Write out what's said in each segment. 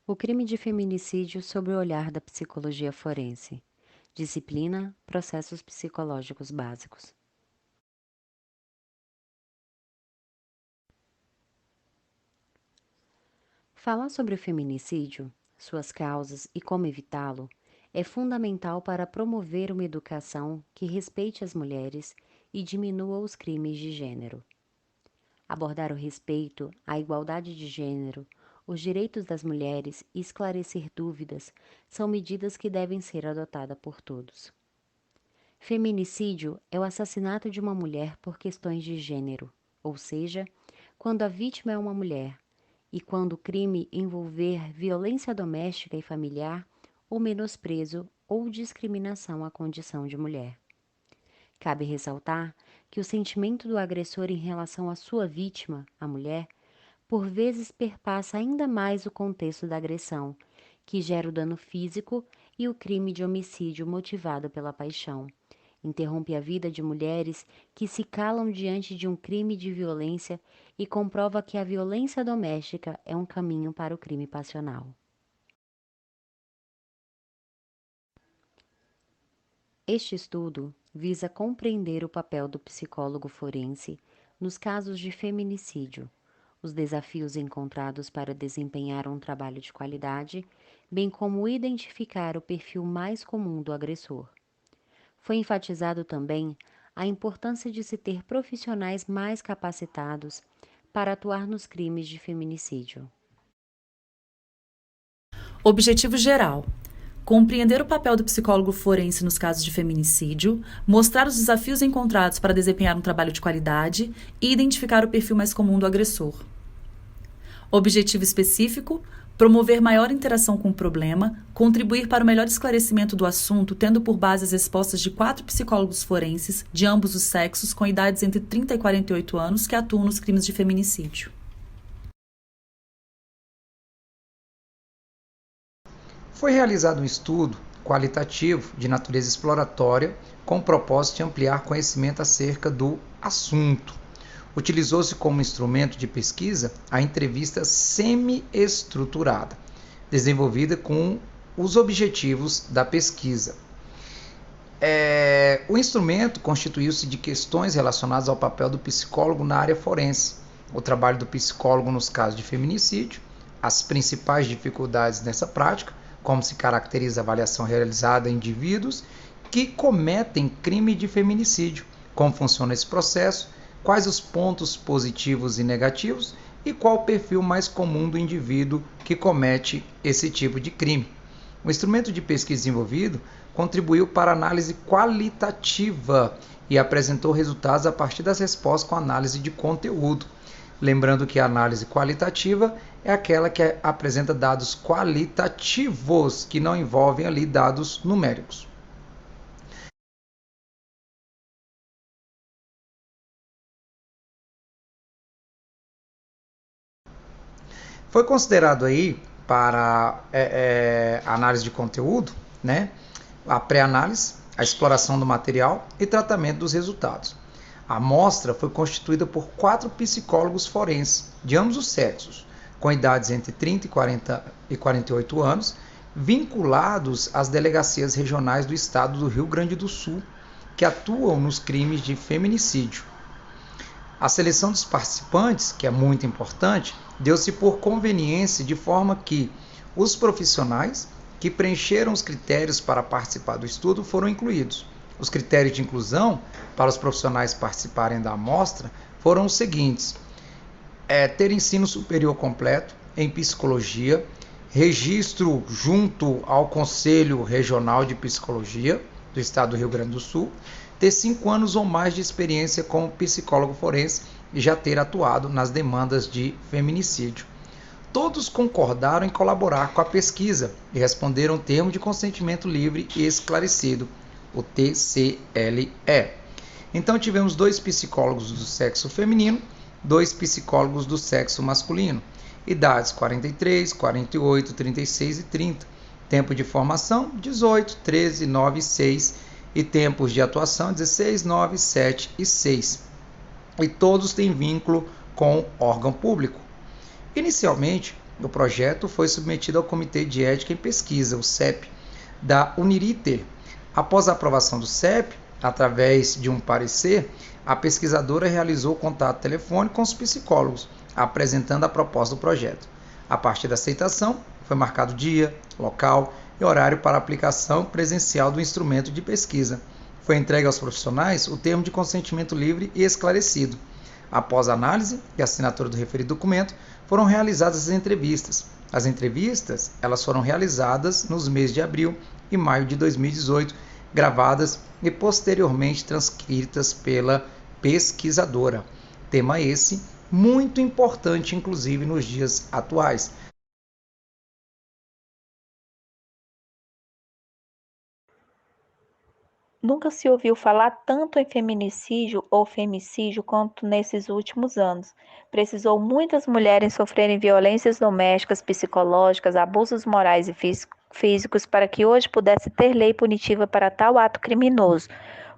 O crime de feminicídio sob o olhar da psicologia forense. Disciplina: Processos psicológicos básicos. Falar sobre o feminicídio, suas causas e como evitá-lo é fundamental para promover uma educação que respeite as mulheres e diminua os crimes de gênero. Abordar o respeito, a igualdade de gênero, os direitos das mulheres e esclarecer dúvidas são medidas que devem ser adotadas por todos. Feminicídio é o assassinato de uma mulher por questões de gênero, ou seja, quando a vítima é uma mulher, e quando o crime envolver violência doméstica e familiar ou menosprezo ou discriminação à condição de mulher. Cabe ressaltar que o sentimento do agressor em relação à sua vítima, a mulher, por vezes perpassa ainda mais o contexto da agressão, que gera o dano físico e o crime de homicídio motivado pela paixão. Interrompe a vida de mulheres que se calam diante de um crime de violência e comprova que a violência doméstica é um caminho para o crime passional. Este estudo visa compreender o papel do psicólogo forense nos casos de feminicídio, os desafios encontrados para desempenhar um trabalho de qualidade, bem como identificar o perfil mais comum do agressor. Foi enfatizado também a importância de se ter profissionais mais capacitados para atuar nos crimes de feminicídio. Objetivo geral: compreender o papel do psicólogo forense nos casos de feminicídio, mostrar os desafios encontrados para desempenhar um trabalho de qualidade e identificar o perfil mais comum do agressor. Objetivo específico: promover maior interação com o problema, contribuir para o melhor esclarecimento do assunto, tendo por base as respostas de 4 psicólogos forenses, de ambos os sexos, com idades entre 30 e 48 anos, que atuam nos crimes de feminicídio. Foi realizado um estudo qualitativo de natureza exploratória com o propósito de ampliar conhecimento acerca do assunto. Utilizou-se como instrumento de pesquisa a entrevista semi-estruturada, desenvolvida com os objetivos da pesquisa. O instrumento constituiu-se de questões relacionadas ao papel do psicólogo na área forense, o trabalho do psicólogo nos casos de feminicídio, as principais dificuldades nessa prática, como se caracteriza a avaliação realizada em indivíduos que cometem crime de feminicídio, como funciona esse processo, quais os pontos positivos e negativos e qual o perfil mais comum do indivíduo que comete esse tipo de crime. O instrumento de pesquisa desenvolvido contribuiu para a análise qualitativa e apresentou resultados a partir das respostas com análise de conteúdo. Lembrando que a análise qualitativa é aquela que apresenta dados qualitativos, que não envolvem ali dados numéricos. Foi considerado aí para a análise de conteúdo, né, a pré-análise, a exploração do material e tratamento dos resultados. A amostra foi constituída por 4 psicólogos forenses, de ambos os sexos, com idades entre 30 e 48 anos, vinculados às delegacias regionais do estado do Rio Grande do Sul, que atuam nos crimes de feminicídio. A seleção dos participantes, que é muito importante, deu-se por conveniência, de forma que os profissionais que preencheram os critérios para participar do estudo foram incluídos. Os critérios de inclusão para os profissionais participarem da amostra foram os seguintes: ter ensino superior completo em psicologia, registro junto ao Conselho Regional de Psicologia do Estado do Rio Grande do Sul, ter 5 anos ou mais de experiência como psicólogo forense e já ter atuado nas demandas de feminicídio. Todos concordaram em colaborar com a pesquisa e responderam o termo de consentimento livre e esclarecido, o TCLE. Então tivemos 2 psicólogos do sexo feminino, 2 psicólogos do sexo masculino, idades 43, 48, 36 e 30, tempo de formação 18, 13, 9 e 6 e tempos de atuação 16, 9, 7 e 6. E todos têm vínculo com órgão público. Inicialmente, O projeto foi submetido ao Comitê de Ética em Pesquisa, o CEP, da Uniriter. Após a aprovação do CEP, através de um parecer, a pesquisadora realizou contato telefônico com os psicólogos, apresentando a proposta do projeto. A partir da aceitação, foi marcado dia, local e horário para aplicação presencial do instrumento de pesquisa. Foi entregue aos profissionais o termo de consentimento livre e esclarecido. Após a análise e assinatura do referido documento, foram realizadas as entrevistas. As entrevistas, elas foram realizadas nos meses de abril e maio de 2018, gravadas e posteriormente transcritas pela pesquisadora. Tema esse muito importante, inclusive nos dias atuais. Nunca se ouviu falar tanto em feminicídio ou femicídio quanto nesses últimos anos. Precisou muitas mulheres sofrerem violências domésticas, psicológicas, abusos morais e físicos para que hoje pudesse ter lei punitiva para tal ato criminoso.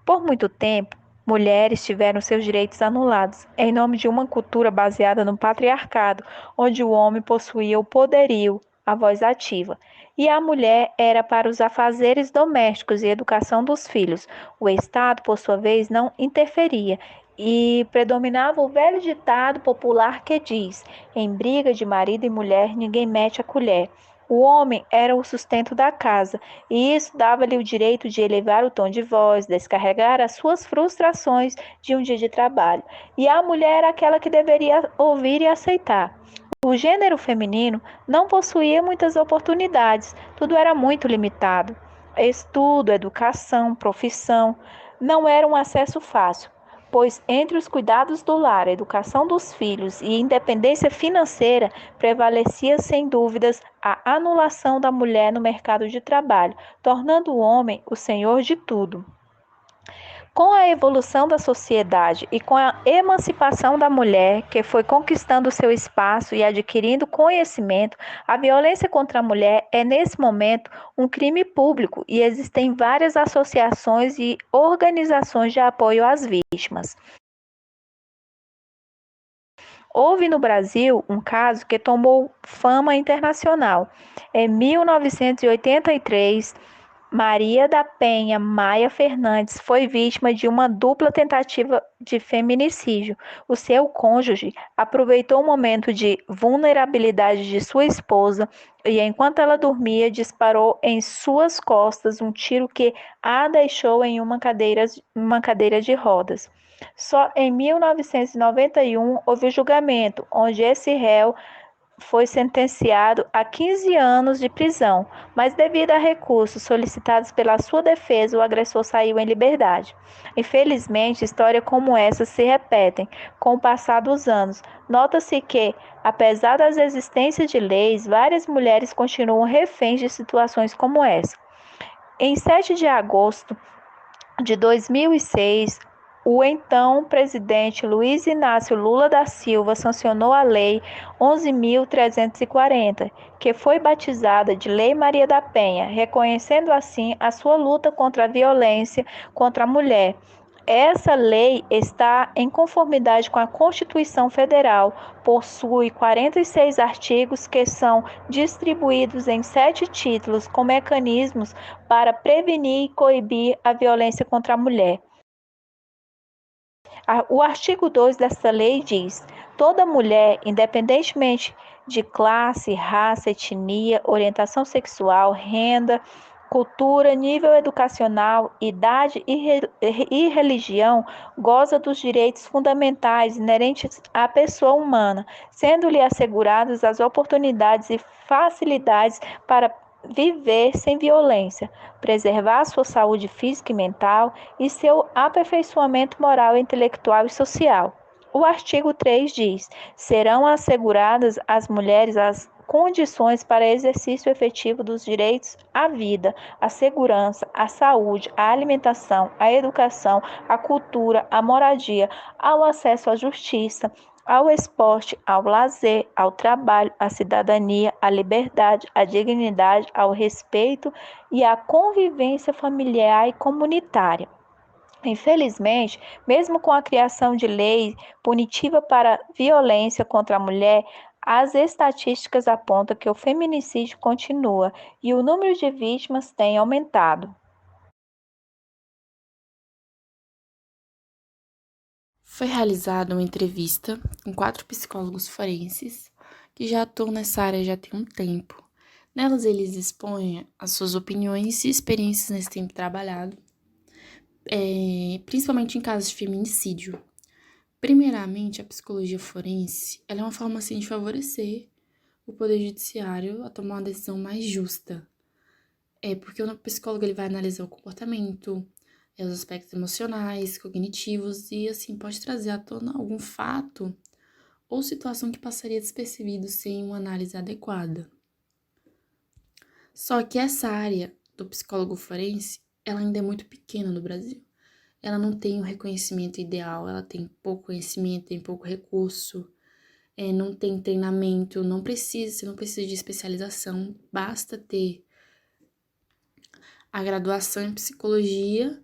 Por muito tempo, mulheres tiveram seus direitos anulados, em nome de uma cultura baseada no patriarcado, onde o homem possuía o poderio, a voz ativa, e a mulher era para os afazeres domésticos e educação dos filhos. O Estado, por sua vez, não interferia e predominava o velho ditado popular que diz: em briga de marido e mulher, ninguém mete a colher. O homem era o sustento da casa, e isso dava-lhe o direito de elevar o tom de voz, descarregar as suas frustrações de um dia de trabalho. E a mulher era aquela que deveria ouvir e aceitar. O gênero feminino não possuía muitas oportunidades, tudo era muito limitado. Estudo, educação, profissão não era um acesso fácil, pois entre os cuidados do lar, a educação dos filhos e independência financeira, prevalecia sem dúvidas a anulação da mulher no mercado de trabalho, tornando o homem o senhor de tudo. Com a evolução da sociedade e com a emancipação da mulher, que foi conquistando seu espaço e adquirindo conhecimento, a violência contra a mulher é, nesse momento, um crime público e existem várias associações e organizações de apoio às vítimas. Houve no Brasil um caso que tomou fama internacional. Em 1983, Maria da Penha Maia Fernandes foi vítima de uma dupla tentativa de feminicídio. O seu cônjuge aproveitou o momento de vulnerabilidade de sua esposa e, enquanto ela dormia, disparou em suas costas um tiro que a deixou em uma cadeira de rodas. Só em 1991 houve o julgamento, onde esse réu foi sentenciado a 15 anos de prisão, mas devido a recursos solicitados pela sua defesa, o agressor saiu em liberdade. Infelizmente, histórias como essa se repetem com o passar dos anos. Nota-se que, apesar das existências de leis, várias mulheres continuam reféns de situações como essa. Em 7 de agosto de 2006, o então presidente Luiz Inácio Lula da Silva sancionou a Lei 11.340, que foi batizada de Lei Maria da Penha, reconhecendo assim a sua luta contra a violência contra a mulher. Essa lei está em conformidade com a Constituição Federal, possui 46 artigos que são distribuídos em 7 títulos com mecanismos para prevenir e coibir a violência contra a mulher. O artigo 2 dessa lei diz: toda mulher, independentemente de classe, raça, etnia, orientação sexual, renda, cultura, nível educacional, idade e religião, goza dos direitos fundamentais inerentes à pessoa humana, sendo-lhe asseguradas as oportunidades e facilidades para viver sem violência, preservar sua saúde física e mental e seu aperfeiçoamento moral, intelectual e social. O artigo 3 diz: serão asseguradas às mulheres as condições para exercício efetivo dos direitos à vida, à segurança, à saúde, à alimentação, à educação, à cultura, à moradia, ao acesso à justiça, ao esporte, ao lazer, ao trabalho, à cidadania, à liberdade, à dignidade, ao respeito e à convivência familiar e comunitária. Infelizmente, mesmo com a criação de lei punitiva para violência contra a mulher, As estatísticas apontam que o feminicídio continua e o número de vítimas tem aumentado. Foi realizada uma entrevista com 4 psicólogos forenses que já atuam nessa área já tem um tempo. Nelas, eles expõem as suas opiniões e experiências nesse tempo trabalhado, principalmente em casos de feminicídio. Primeiramente, a psicologia forense ela é uma forma assim, de favorecer o Poder Judiciário a tomar uma decisão mais justa. Porque o psicólogo ele vai analisar o comportamento, os aspectos emocionais, cognitivos e assim pode trazer à tona algum fato ou situação que passaria despercebido sem uma análise adequada. Só que essa área do psicólogo forense, ela ainda é muito pequena no Brasil. Ela não tem o reconhecimento ideal, ela tem pouco conhecimento, tem pouco recurso, não tem treinamento, você não precisa de especialização, basta ter a graduação em psicologia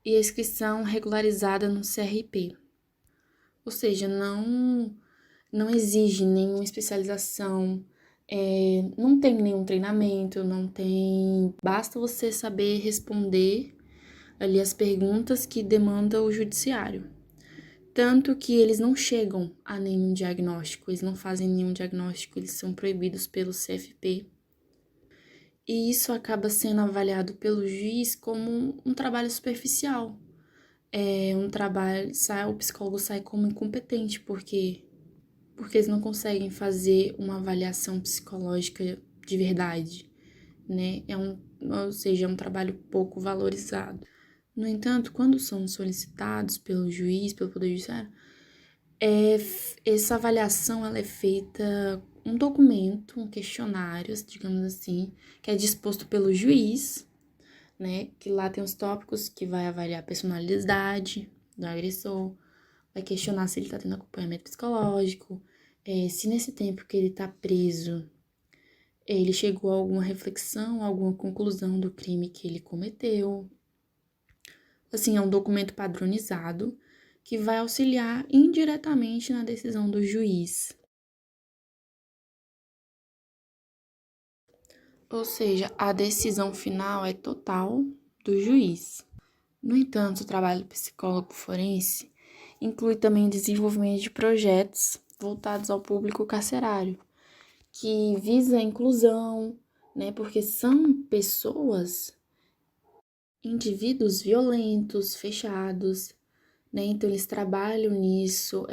e a inscrição regularizada no CRP. Ou seja, não exige nenhuma especialização, não tem nenhum treinamento, basta você saber responder ali as perguntas que demanda o judiciário. Tanto que eles não chegam a nenhum diagnóstico, eles não fazem nenhum diagnóstico, eles são proibidos pelo CFP. E isso acaba sendo avaliado pelo juiz como um trabalho superficial. O psicólogo sai como incompetente, porque eles não conseguem fazer uma avaliação psicológica de verdade, né? Ou seja, é um trabalho pouco valorizado. No entanto, quando são solicitados pelo juiz, pelo Poder Judiciário, essa avaliação ela é feita um documento, um questionário, digamos assim, que é disposto pelo juiz, né? Que lá tem os tópicos que vai avaliar a personalidade do agressor, vai questionar se ele está tendo acompanhamento psicológico, se nesse tempo que ele está preso, ele chegou a alguma reflexão, alguma conclusão do crime que ele cometeu. Assim, é um documento padronizado que vai auxiliar indiretamente na decisão do juiz. Ou seja, a decisão final é total do juiz. No entanto, o trabalho do psicólogo forense inclui também o desenvolvimento de projetos voltados ao público carcerário, que visa a inclusão, né? Porque são indivíduos violentos, fechados, né? Então, eles trabalham nisso,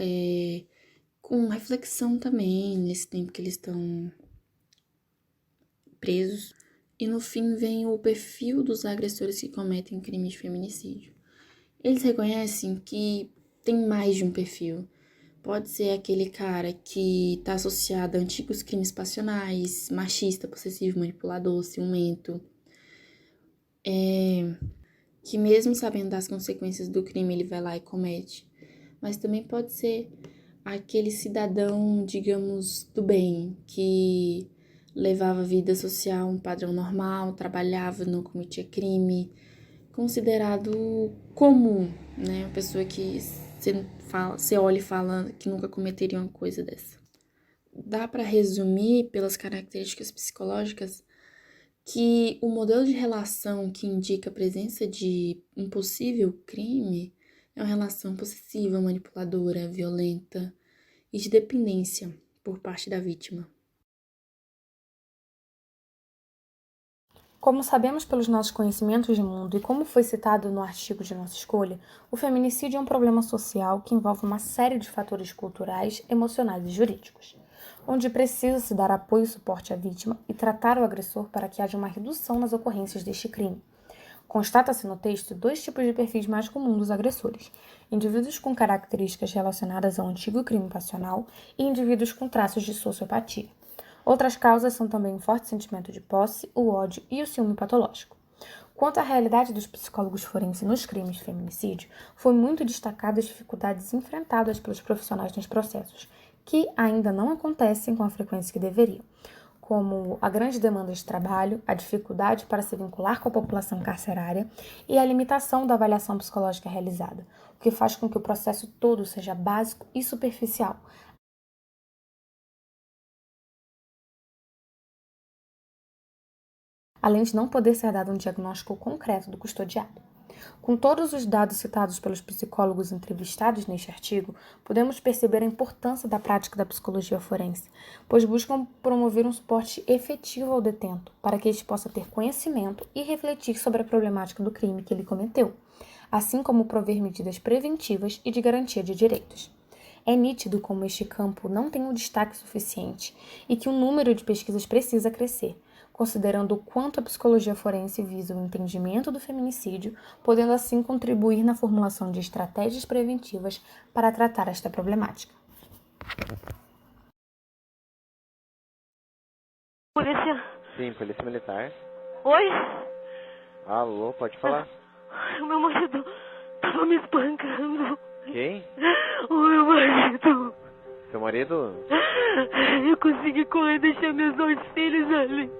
com reflexão também, nesse tempo que eles estão presos. E no fim vem o perfil dos agressores que cometem crime de feminicídio. Eles reconhecem que tem mais de um perfil. Pode ser aquele cara que está associado a antigos crimes passionais, machista, possessivo, manipulador, ciumento, que mesmo sabendo das consequências do crime, ele vai lá e comete. Mas também pode ser aquele cidadão, digamos, do bem, que levava vida social, um padrão normal, trabalhava, não cometia crime, considerado comum, né? Uma pessoa que você olha e fala que nunca cometeria uma coisa dessa. Dá para resumir pelas características psicológicas que o modelo de relação que indica a presença de um possível crime é uma relação possessiva, manipuladora, violenta e de dependência por parte da vítima. Como sabemos pelos nossos conhecimentos de mundo e como foi citado no artigo de nossa escolha, o feminicídio é um problema social que envolve uma série de fatores culturais, emocionais e jurídicos, onde precisa se dar apoio e suporte à vítima e tratar o agressor para que haja uma redução nas ocorrências deste crime. Constata-se no texto 2 tipos de perfis mais comuns dos agressores: indivíduos com características relacionadas ao antigo crime passional e indivíduos com traços de sociopatia. Outras causas são também um forte sentimento de posse, o ódio e o ciúme patológico. Quanto à realidade dos psicólogos forenses nos crimes de feminicídio, foi muito destacada as dificuldades enfrentadas pelos profissionais nos processos, que ainda não acontecem com a frequência que deveriam, como a grande demanda de trabalho, a dificuldade para se vincular com a população carcerária e a limitação da avaliação psicológica realizada, o que faz com que o processo todo seja básico e superficial, além de não poder ser dado um diagnóstico concreto do custodiado. Com todos os dados citados pelos psicólogos entrevistados neste artigo, podemos perceber a importância da prática da psicologia forense, pois buscam promover um suporte efetivo ao detento, para que este possa ter conhecimento e refletir sobre a problemática do crime que ele cometeu, assim como prover medidas preventivas e de garantia de direitos. É nítido como este campo não tem um destaque suficiente e que o número de pesquisas precisa crescer, considerando o quanto a psicologia forense visa o entendimento do feminicídio, podendo assim contribuir na formulação de estratégias preventivas para tratar esta problemática. Polícia. Sim, polícia militar. Oi? Alô, pode falar. O meu marido tava me espancando. Quem? O meu marido. Seu marido? Eu consegui correr e deixar meus 2 filhos ali.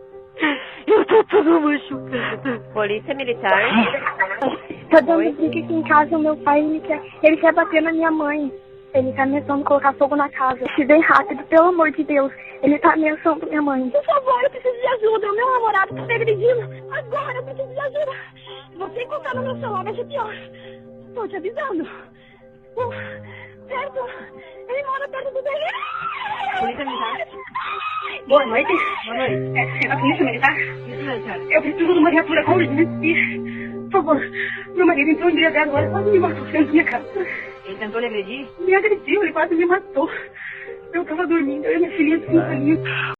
Eu tô tudo machucada. Polícia militar. Tô dando briga aqui em casa, o meu pai, ele quer bater na minha mãe. Ele tá ameaçando colocar fogo na casa. Se vem rápido, pelo amor de Deus. Ele tá ameaçando minha mãe. Por favor, eu preciso de ajuda. O meu namorado tá me agredindo. Agora eu preciso de ajuda. Se você encontrar no meu celular, vai ser pior. Tô te avisando. Perto. Ele mora perto do dele. Polícia militar. Boa noite. Boa noite. É a polícia militar? Eu preciso de uma viatura com urgência. Por favor, meu marido entrou em dia agora, quase me matou dentro da minha casa. Ele tentou lhe agredir? Me agrediu, ele quase me matou. Eu tava dormindo, eu e minha filhinha de 5 aninhos.